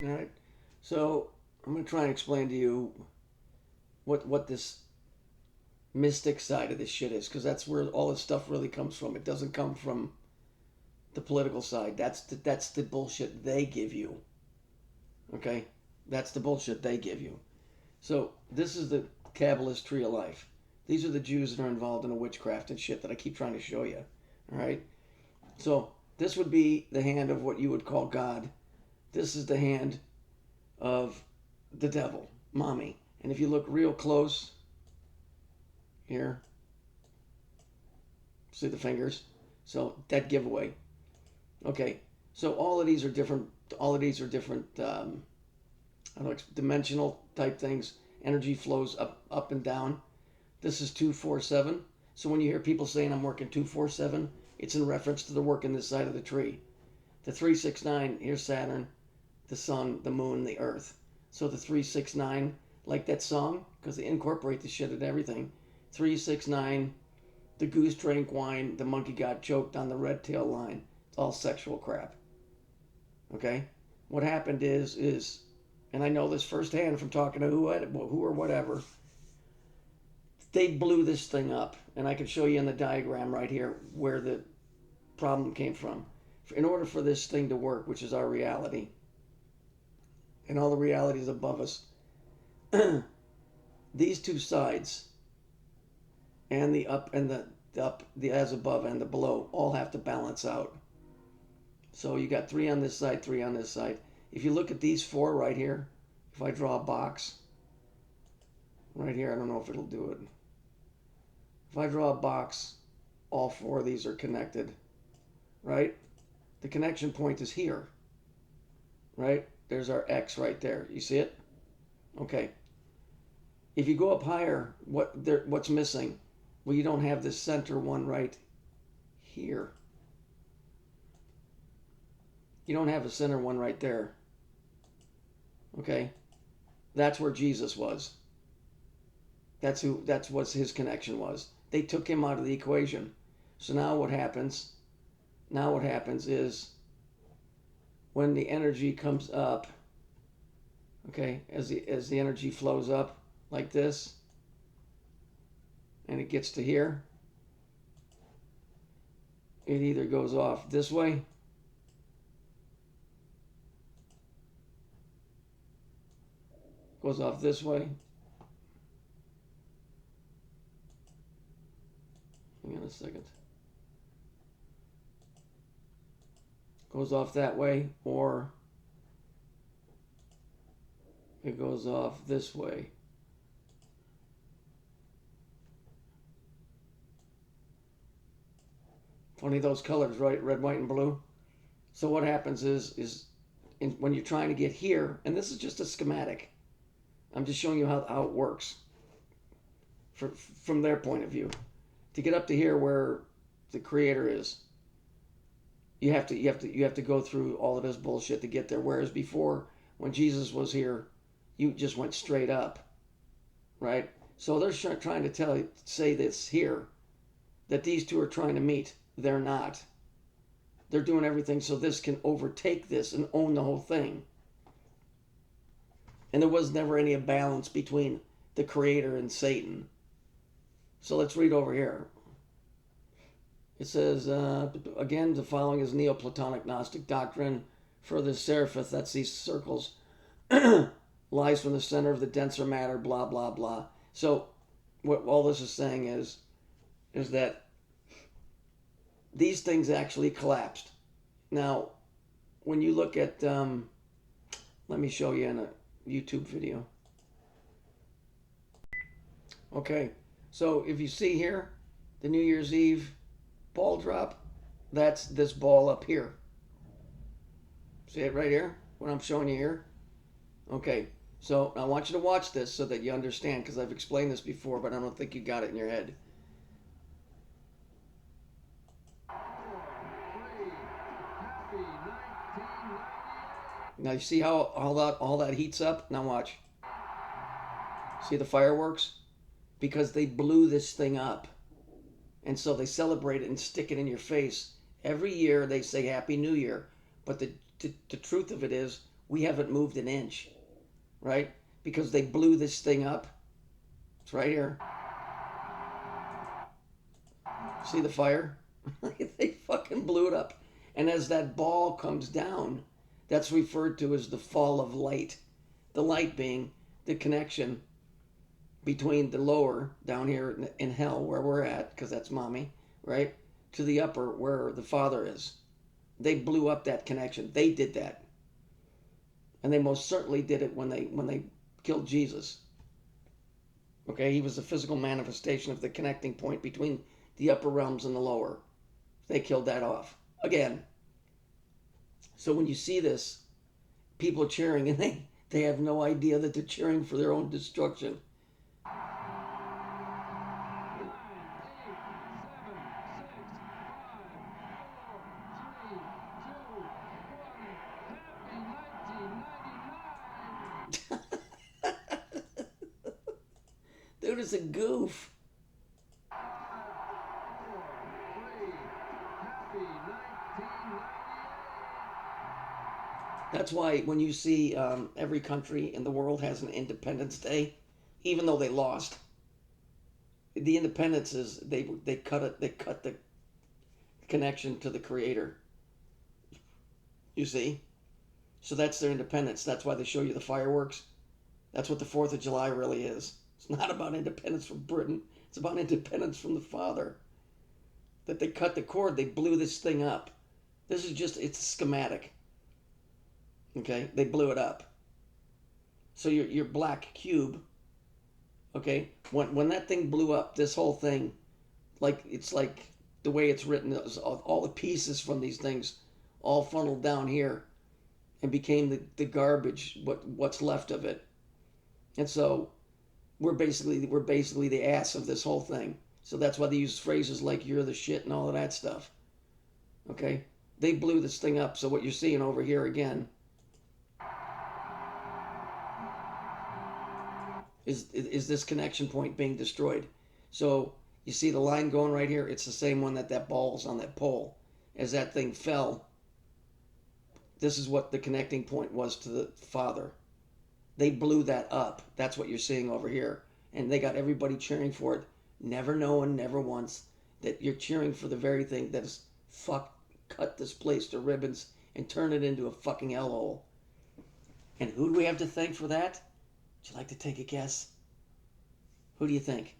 All right. So I'm going to try and explain to you what this mystic side of this shit is, because that's where all this stuff really comes from. It doesn't come from the political side. That's the bullshit they give you. Okay, that's the bullshit they give you. So this is the Kabbalist tree of life. These are the Jews that are involved in the witchcraft and shit that I keep trying to show you. All right. So this would be the hand of what you would call God. This is the hand of the devil, mommy. And if you look real close here, see the fingers? So that giveaway. Okay, so all of these are different. All of these are different. I don't know, dimensional type things. Energy flows up and down. This is 247. So when you hear people saying I'm working 247, it's in reference to the work in this side of the tree. The 369, here's Saturn, the sun, the moon, the earth. So the 369, like that song, because they incorporate the shit in everything. 369, the goose drank wine, the monkey got choked on the red tail line. It's all sexual crap. Okay? What happened is, and I know this firsthand from talking to who or whatever, they blew this thing up. And I can show you in the diagram right here where the problem came from. In order for this thing to work, which is our reality, and all the realities above us, these two sides, and the up and the as above and the below, all have to balance out. So you got 3 on this side, 3 on this side. If you look at these 4 right here, if I draw a box right here, I don't know if it'll do it. If I draw a box, all 4 of these are connected, right? The connection point is here, right? There's our X right there. You see it? Okay. If you go up higher, what's missing? Well, you don't have this center one right here. You don't have a center one right there. Okay? That's where Jesus was. That's what his connection was. They took him out of the equation. So now what happens? Now what happens is when the energy comes up, okay, as the energy flows up like this, and it gets to here, it either goes off this way goes off this way. Hang on a second. Goes off that way, or it goes off this way. Funny those colors, right? Red, white, and blue. So what happens is when you're trying to get here, and this is just a schematic. I'm just showing you how it works from their point of view. To get up to here where the creator is, you have to go through all of this bullshit to get there. Whereas before, when Jesus was here, you just went straight up, right? So they're trying to say this here, that these two are trying to meet. They're not. They're doing everything so this can overtake this and own the whole thing. And there was never any balance between the creator and Satan. So let's read over here. It says, again, the following is Neoplatonic Gnostic doctrine. Further, Seraphith, that's these circles, lies from the center of the denser matter, blah, blah, blah. So what all this is saying is that these things actually collapsed. Now, when you look at, let me show you in a YouTube video. Okay, so if you see here, the New Year's Eve ball drop, that's this ball up here. See it right here? What I'm showing you here? Okay, so I want you to watch this so that you understand, because I've explained this before, but I don't think you got it in your head. Now you see how all that heats up? Now watch. See the fireworks? Because they blew this thing up. And so they celebrate it and stick it in your face. Every year they say Happy New Year. But the truth of it is, we haven't moved an inch, right? Because they blew this thing up. It's right here. See the fire? They fucking blew it up. And as that ball comes down, that's referred to as the fall of light. The light being the connection between the lower, down here in hell where we're at, because that's mommy, right? To the upper where the Father is. They blew up that connection. They did that. And they most certainly did it when they killed Jesus. Okay, he was the physical manifestation of the connecting point between the upper realms and the lower. They killed that off. Again. So when you see this, people are cheering and they have no idea that they're cheering for their own destruction. Dude, it's a goof. That's why when you see every country in the world has an Independence Day, even though they lost, the independence is they cut the connection to the Creator. You see, so that's their independence. That's why they show you the fireworks. That's what the 4th of July really is. It's not about independence from Britain. It's about independence from the Father. That they cut the cord. They blew this thing up. This is just, it's a schematic. Okay, they blew it up. So your black cube, okay, when that thing blew up, this whole thing, like it's like the way it's written, all the pieces from these things all funneled down here and became the garbage, what's left of it. And so we're basically the ass of this whole thing. So that's why they use phrases like "you're the shit" and all of that stuff. Okay, they blew this thing up. So what you're seeing over here again is this connection point being destroyed. So you see the line going right here. It's the same one that ball's on that pole. As that thing fell, this is what the connecting point was to the Father. They blew that up. That's what you're seeing over here. And they got everybody cheering for it, never knowing, never once, that you're cheering for the very thing that has cut this place to ribbons and turn it into a fucking hellhole. And who do we have to thank for that? Would you like to take a guess? Who do you think?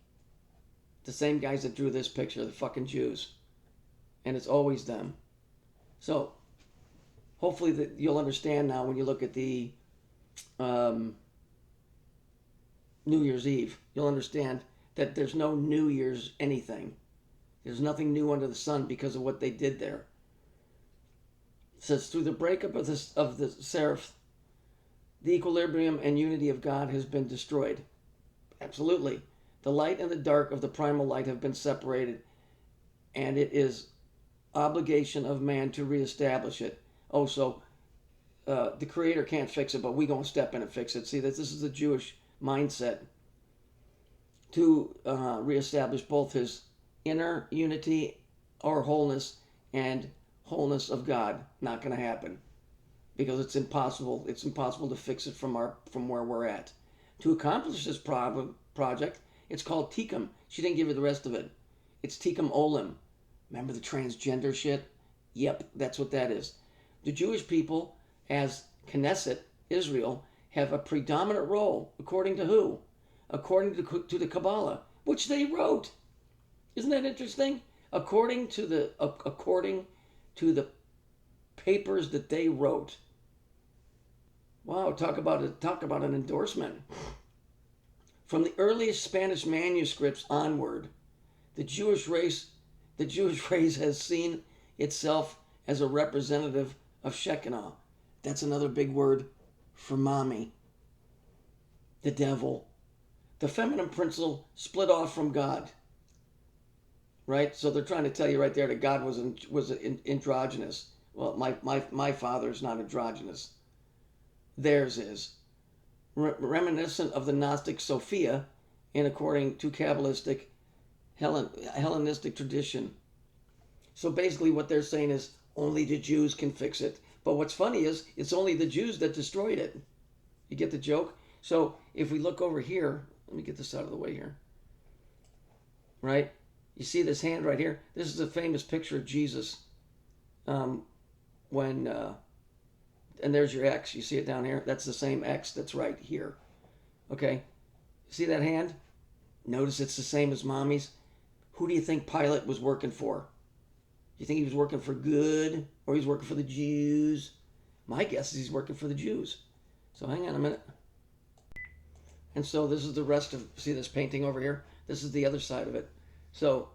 The same guys that drew this picture, the fucking Jews. And it's always them. So, hopefully that you'll understand now when you look at the New Year's Eve. You'll understand that there's no New Year's anything. There's nothing new under the sun because of what they did there. It says, through the breakup of the seraph, the equilibrium and unity of God has been destroyed. Absolutely. The light and the dark of the primal light have been separated, and it is obligation of man to reestablish it. Oh, so the Creator can't fix it, but we gonna step in and fix it. See, this is the Jewish mindset to reestablish both his inner unity or wholeness and wholeness of God. Not gonna happen. Because it's impossible. It's impossible to fix it from where we're at. To accomplish this project, it's called Tikkun. She didn't give you the rest of it. It's Tikkun Olam. Remember the transgender shit? Yep, that's what that is. The Jewish people, as Knesset, Israel, have a predominant role. According to who? According to the Kabbalah, which they wrote. Isn't that interesting? According to the papers that they wrote. Wow, talk about an endorsement. From the earliest Spanish manuscripts onward, the Jewish race has seen itself as a representative of Shekinah. That's another big word for mommy. The devil. The feminine principle split off from God. Right? So they're trying to tell you right there that God was androgynous. Well, my father's not androgynous. Theirs is. Reminiscent of the Gnostic Sophia, and according to Kabbalistic Hellenistic tradition. So basically what they're saying is only the Jews can fix it. But what's funny is it's only the Jews that destroyed it. You get the joke? So if we look over here, let me get this out of the way here. Right? You see this hand right here? This is a famous picture of Jesus. And there's your X. You see it down here? That's the same X that's right here. Okay? See that hand? Notice it's the same as Mommy's. Who do you think Pilate was working for? Do you think he was working for good or he's working for the Jews? My guess is he's working for the Jews. So hang on a minute. And so this is the rest of, see this painting over here? This is the other side of it. So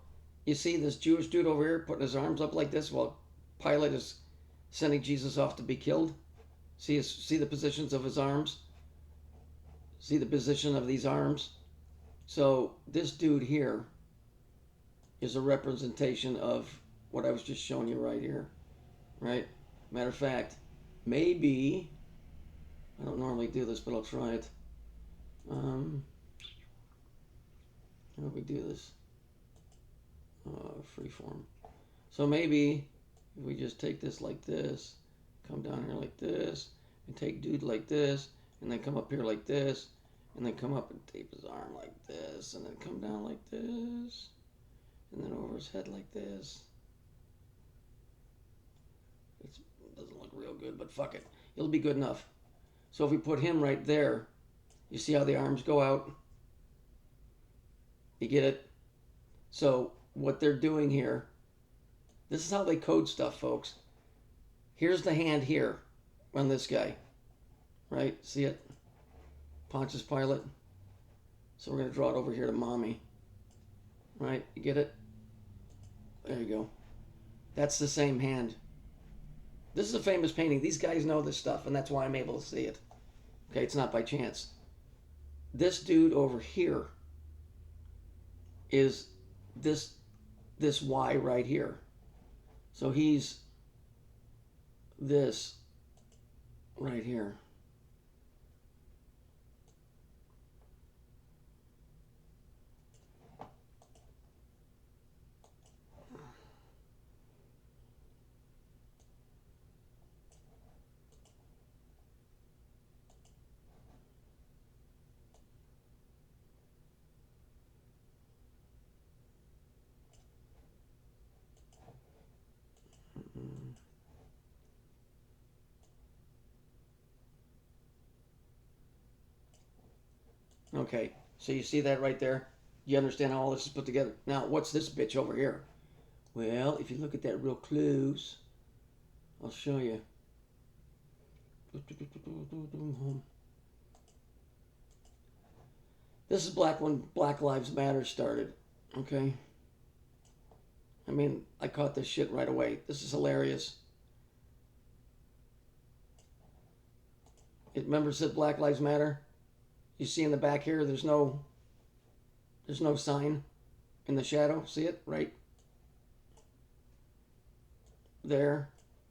you see this Jewish dude over here putting his arms up like this while Pilate is sending Jesus off to be killed. See the positions of his arms? See the position of these arms? So this dude here is a representation of what I was just showing you right here. Right? Matter of fact, maybe, I don't normally do this, but I'll try it. How do we do this? Freeform. So maybe if we just take this like this, come down here like this, and take dude like this, and then come up here like this, and then come up and tape his arm like this, and then come down like this, and then over his head like this. It doesn't look real good, but fuck it. It'll be good enough. So if we put him right there, you see how the arms go out? You get it? So what they're doing here, this is how they code stuff, folks. Here's the hand here on this guy. Right? See it? Pontius Pilate. So we're going to draw it over here to Mommy. Right? You get it? There you go. That's the same hand. This is a famous painting. These guys know this stuff, and that's why I'm able to see it. Okay, it's not by chance. This dude over here is this Y right here. So he's this right here. Okay, so you see that right there? You understand how all this is put together? Now, what's this bitch over here? Well, if you look at that real close, I'll show you. This is when Black Lives Matter started, okay? I mean, I caught this shit right away. This is hilarious. Remember it said Black Lives Matter? You see in the back here, there's no sign in the shadow. See it? Right there.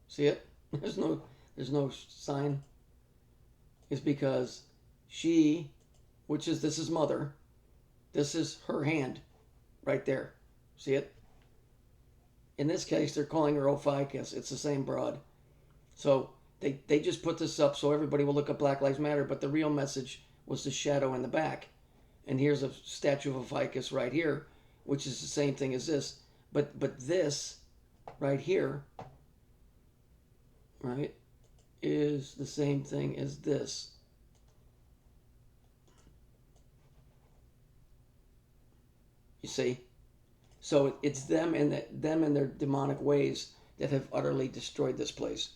See it? There's no sign. It's because she, this is Mother. This is her hand right there. See it? In this case, they're calling her Ophiuchus. It's the same broad. So they just put this up so everybody will look up Black Lives Matter, but the real message was the shadow in the back. And here's a statue of Ophiuchus right here, which is the same thing as this. But this right here, right, is the same thing as this. You see? So it's them and their demonic ways that have utterly destroyed this place.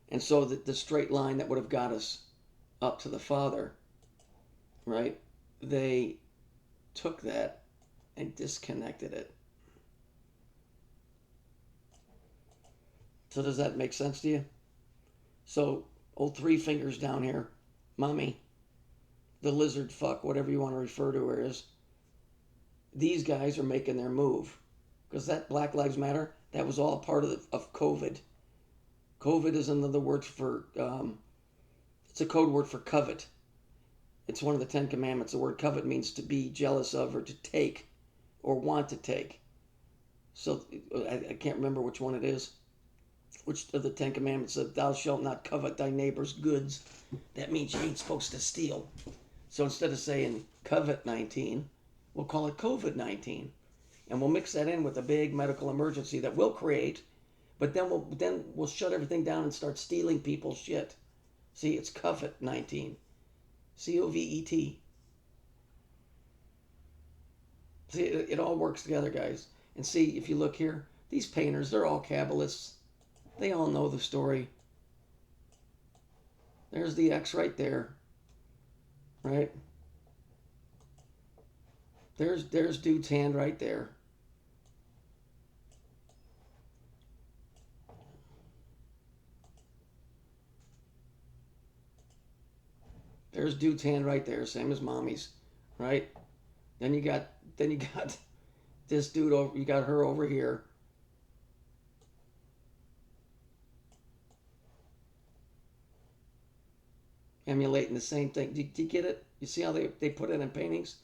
And so the straight line that would have got us up to the Father, right? They took that and disconnected it. So does that make sense to you? So, old three fingers down here, Mommy, the lizard fuck, whatever you want to refer to her as, these guys are making their move. Because that Black Lives Matter, that was all part of COVID. COVID is another word for, it's a code word for covet. It's one of the 10 Commandments. The word covet means to be jealous of or to take or want to take. So I can't remember which one it is. which of the Ten Commandments said, thou shalt not covet thy neighbor's goods. That means you ain't supposed to steal. So instead of saying COVID-19, we'll call it COVID-19. And we'll mix that in with a big medical emergency that we'll create, but then we'll shut everything down and start stealing people's shit. See, it's COVID-19. COVID. See, it all works together, guys. And see, if you look here, these painters, they're all Kabbalists. They all know the story. There's the X right there. Right? There's dude's hand right there. There's dude's hand right there, same as mommy's, right? Then you got this dude over. You got her over here. Emulating the same thing. Do you get it? You see how they put it in paintings?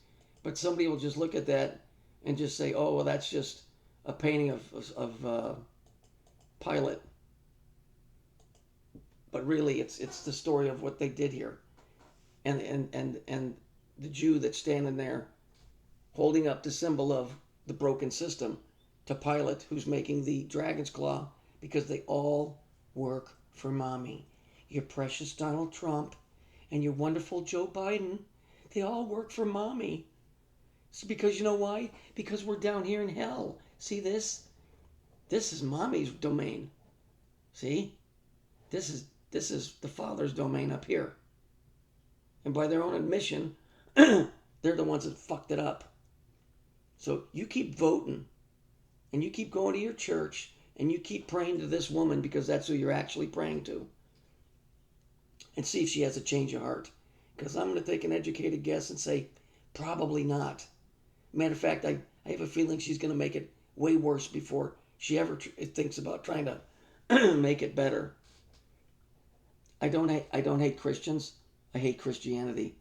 But somebody will just look at that and just say, oh, well, that's just a painting of Pilate. But really, it's the story of what they did here. And the Jew that's standing there holding up the symbol of the broken system to Pilate, who's making the dragon's claw, because they all work for mommy. Your precious Donald Trump and your wonderful Joe Biden, they all work for mommy. It's because, you know why? Because we're down here in hell. See this? This is mommy's domain. See? This is the father's domain up here. And by their own admission, they're the ones that fucked it up. So you keep voting, and you keep going to your church, and you keep praying to this woman because that's who you're actually praying to. And see if she has a change of heart. Because I'm going to take an educated guess and say, probably not. Matter of fact, I have a feeling she's going to make it way worse before she ever thinks about trying to make it better. I don't hate Christians. I hate Christianity.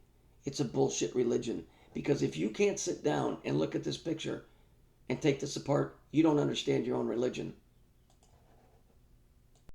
It's a bullshit religion. Because if you can't sit down and look at this picture and take this apart, you don't understand your own religion.